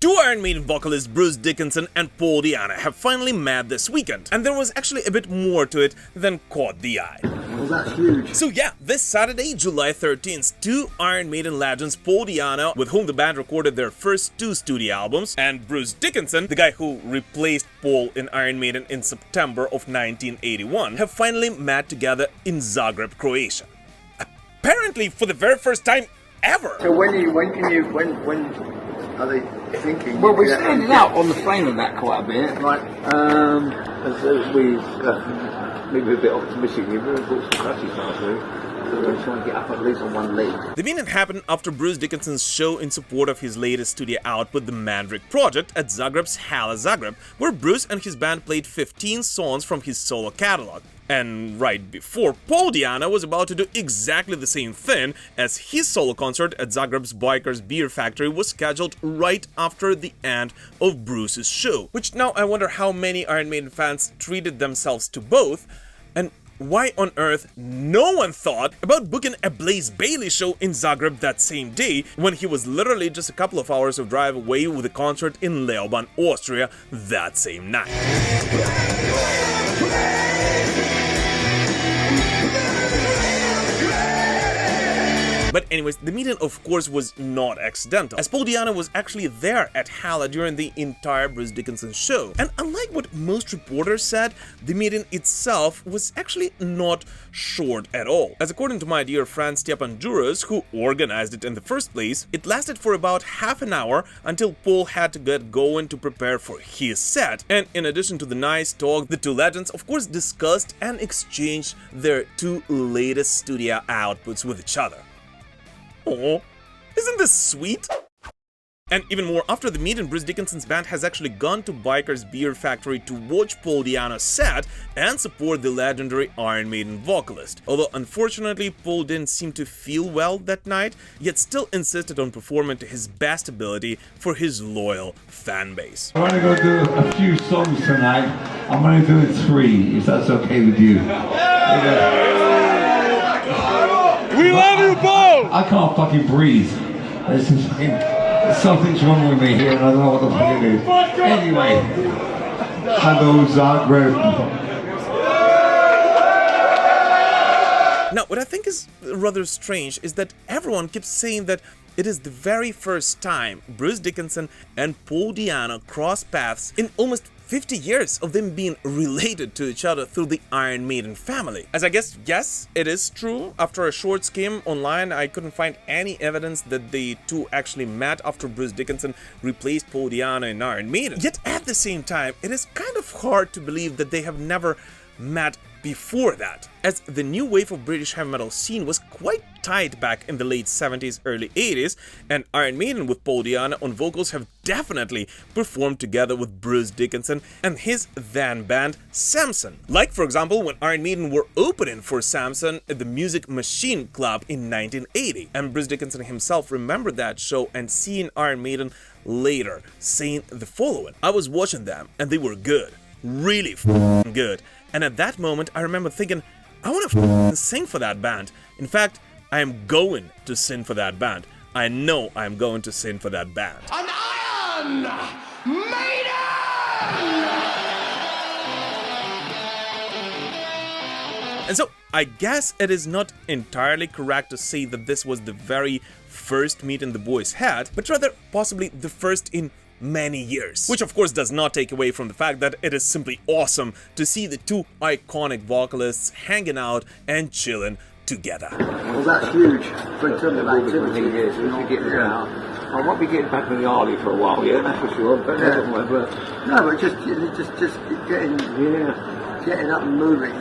Two Iron Maiden vocalists Bruce Dickinson and Paul Di'Anno have finally met this weekend, and there was actually a bit more to it than caught the eye. Well, that's huge. So yeah, this Saturday, July 13th, two Iron Maiden legends, Paul Di'Anno, with whom the band recorded their first two studio albums, and Bruce Dickinson, the guy who replaced Paul in Iron Maiden in September of 1981, have finally met together in Zagreb, Croatia. Apparently for the very first time ever! So when are they thinking? Well, we started out on the frame of that quite a bit. Right. Maybe a bit optimistic. We bought some crutches last week, so we're trying to get up at least on one leg. The meeting happened after Bruce Dickinson's show in support of his latest studio output, the Mandrake Project, at Zagreb's Hala, Zagreb, where Bruce and his band played 15 songs from his solo catalogue. And right before, Paul Di'Anno was about to do exactly the same thing, as his solo concert at Zagreb's Bikers Beer Factory was scheduled right after the end of Bruce's show. Which now I wonder how many Iron Maiden fans treated themselves to both, and why on earth no one thought about booking a Blaze Bayley show in Zagreb that same day, when he was literally just a couple of hours of drive away with a concert in Leoban, Austria that same night. But anyways, the meeting of course was not accidental, as Paul Di'Anno was actually there at Hala during the entire Bruce Dickinson show. And unlike what most reporters said, the meeting itself was actually not short at all. As according to my dear friend Stepan Juras, who organized it in the first place, it lasted for about half an hour until Paul had to get going to prepare for his set. And in addition to the nice talk, the two legends of course discussed and exchanged their two latest studio outputs with each other. Oh, isn't this sweet? And even more, after the meeting, Bruce Dickinson's band has actually gone to Bikers Beer Factory to watch Paul Di'Anno's set and support the legendary Iron Maiden vocalist. Although unfortunately Paul didn't seem to feel well that night, yet still insisted on performing to his best ability for his loyal fan base. I want to go do a few songs tonight. I'm going to do 3, if that's okay with you. We love you, Paul! I can't fucking breathe. Something's wrong with me here and I don't know what the fuck it is. Anyway, hello Zagreb. Now, what I think is rather strange is that everyone keeps saying that it is the very first time Bruce Dickinson and Paul Di'Anno cross paths in almost 50 years of them being related to each other through the Iron Maiden family. As I guess, yes, it is true. After a short skim online, I couldn't find any evidence that the two actually met after Bruce Dickinson replaced Paul Di'Anno in Iron Maiden. Yet at the same time, it is kind of hard to believe that they have never met before that, as the new wave of British heavy metal scene was quite tight back in the late 70s, early 80s, and Iron Maiden with Paul Di'Anno on vocals have definitely performed together with Bruce Dickinson and his then band Samson. Like for example when Iron Maiden were opening for Samson at the Music Machine Club in 1980, and Bruce Dickinson himself remembered that show and seeing Iron Maiden later, saying the following: "I was watching them and they were good, really f***ing good. And at that moment, I remember thinking, I want to sing for that band. In fact, I am going to sing for that band. I know I am going to sing for that band." An Iron Maiden! And so, I guess it is not entirely correct to say that this was the very first meeting the boys had, but rather possibly the first in many years. Which of course does not take away from the fact that it is simply awesome to see the two iconic vocalists hanging out and chilling together. Well, that's huge. For in terms of activity, I won't be getting back on the Harley for a while, yeah, that's for sure. But no, but just getting up and moving.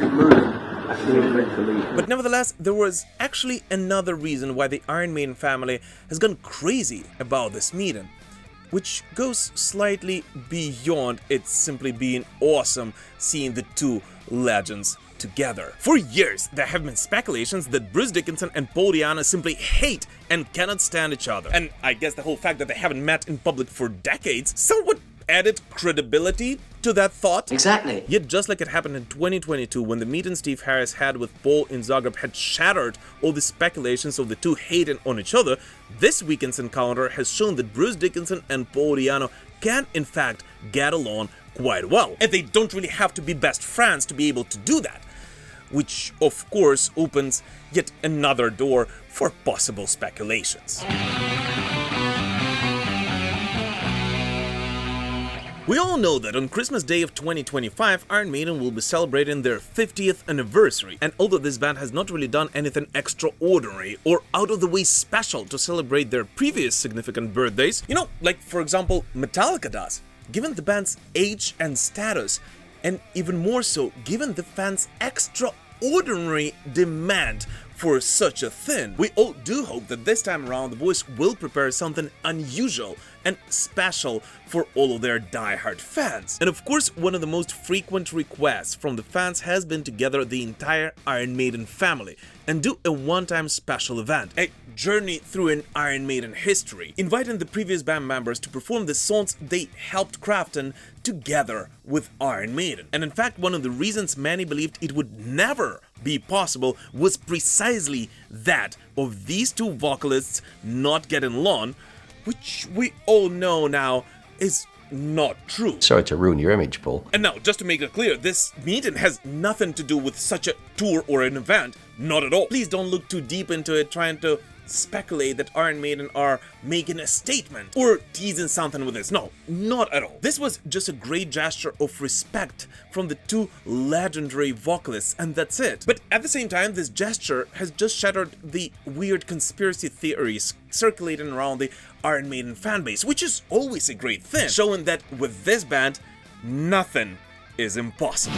But nevertheless, there was actually another reason why the Iron Maiden family has gone crazy about this meeting, which goes slightly beyond it simply being awesome seeing the two legends together. For years, there have been speculations that Bruce Dickinson and Paul Di'Anno simply hate and cannot stand each other. And I guess the whole fact that they haven't met in public for decades somewhat added credibility to that thought. Exactly. Yet just like it happened in 2022 when the meeting Steve Harris had with Paul in Zagreb had shattered all the speculations of the two hating on each other, this weekend's encounter has shown that Bruce Dickinson and Paul Di'Anno can in fact get along quite well. And they don't really have to be best friends to be able to do that. Which of course opens yet another door for possible speculations. We all know that on Christmas Day of 2025, Iron Maiden will be celebrating their 50th anniversary, and although this band has not really done anything extraordinary or out of the way special to celebrate their previous significant birthdays, you know, like for example Metallica does, given the band's age and status, and even more so given the fans' extraordinary demand for such a thing, we all do hope that this time around the boys will prepare something unusual and special for all of their diehard fans. And of course, one of the most frequent requests from the fans has been to gather the entire Iron Maiden family and do a one-time special event, a journey through an Iron Maiden history, inviting the previous band members to perform the songs they helped crafting together with Iron Maiden. And in fact, one of the reasons many believed it would never be possible was precisely that of these two vocalists not getting along, which we all know now is not true. Sorry to ruin your image, Paul. And now, just to make it clear, this meeting has nothing to do with such a tour or an event, not at all. Please don't look too deep into it trying to speculate that Iron Maiden are making a statement or teasing something with this. No, not at all. This was just a great gesture of respect from the two legendary vocalists, and that's it. But at the same time, this gesture has just shattered the weird conspiracy theories circulating around the Iron Maiden fanbase, which is always a great thing, showing that with this band, nothing is impossible.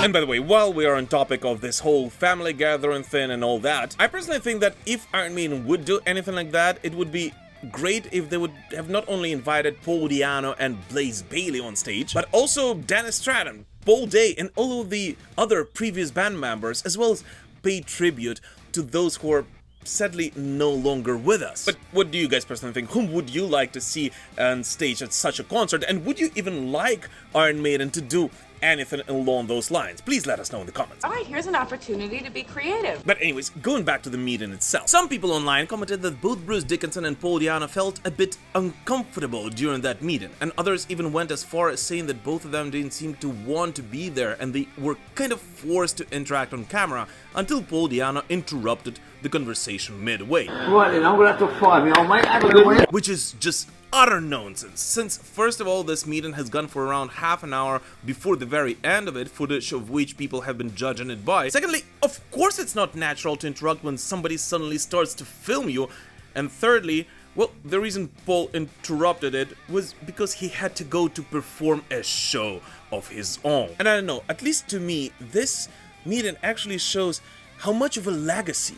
And by the way, while we are on topic of this whole family gathering thing and all that, I personally think that if Iron Maiden would do anything like that, it would be great if they would have not only invited Paul Di'Anno and Blaze Bayley on stage, but also Dennis Stratton, Paul Day, and all of the other previous band members, as well as pay tribute to those who are sadly no longer with us. But what do you guys personally think? Whom would you like to see on stage at such a concert? And would you even like Iron Maiden to do anything along those lines? Please let us know in the comments. All right, here's an opportunity to be creative. But anyways, going back to the meeting itself. Some people online commented that both Bruce Dickinson and Paul Di'Anno felt a bit uncomfortable during that meeting, and others even went as far as saying that both of them didn't seem to want to be there and they were kind of forced to interact on camera until Paul Di'Anno interrupted the conversation midway. Right then, I'm gonna have to fire me, old mate. Have a good one. Which is just utter nonsense, since first of all this meeting has gone for around half an hour before the very end of it, footage of which people have been judging it by. Secondly, of course it's not natural to interrupt when somebody suddenly starts to film you. And thirdly, well, the reason Paul interrupted it was because he had to go to perform a show of his own. And I don't know, at least to me, this meeting actually shows how much of a legacy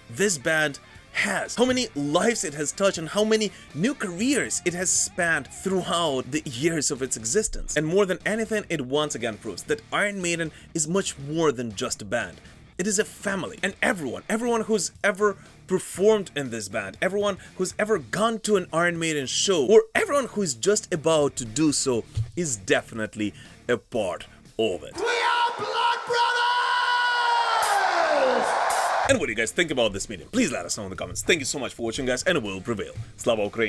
this band has, how many lives it has touched, and how many new careers it has spanned throughout the years of its existence. And more than anything, it once again proves that Iron Maiden is much more than just a band. It is a family, and everyone who's ever performed in this band, everyone who's ever gone to an Iron Maiden show, or everyone who's just about to do so is definitely a part of it. We are blood brothers! And what do you guys think about this meeting? Please let us know in the comments. Thank you so much for watching, guys, and will prevail. Slava Ukraine!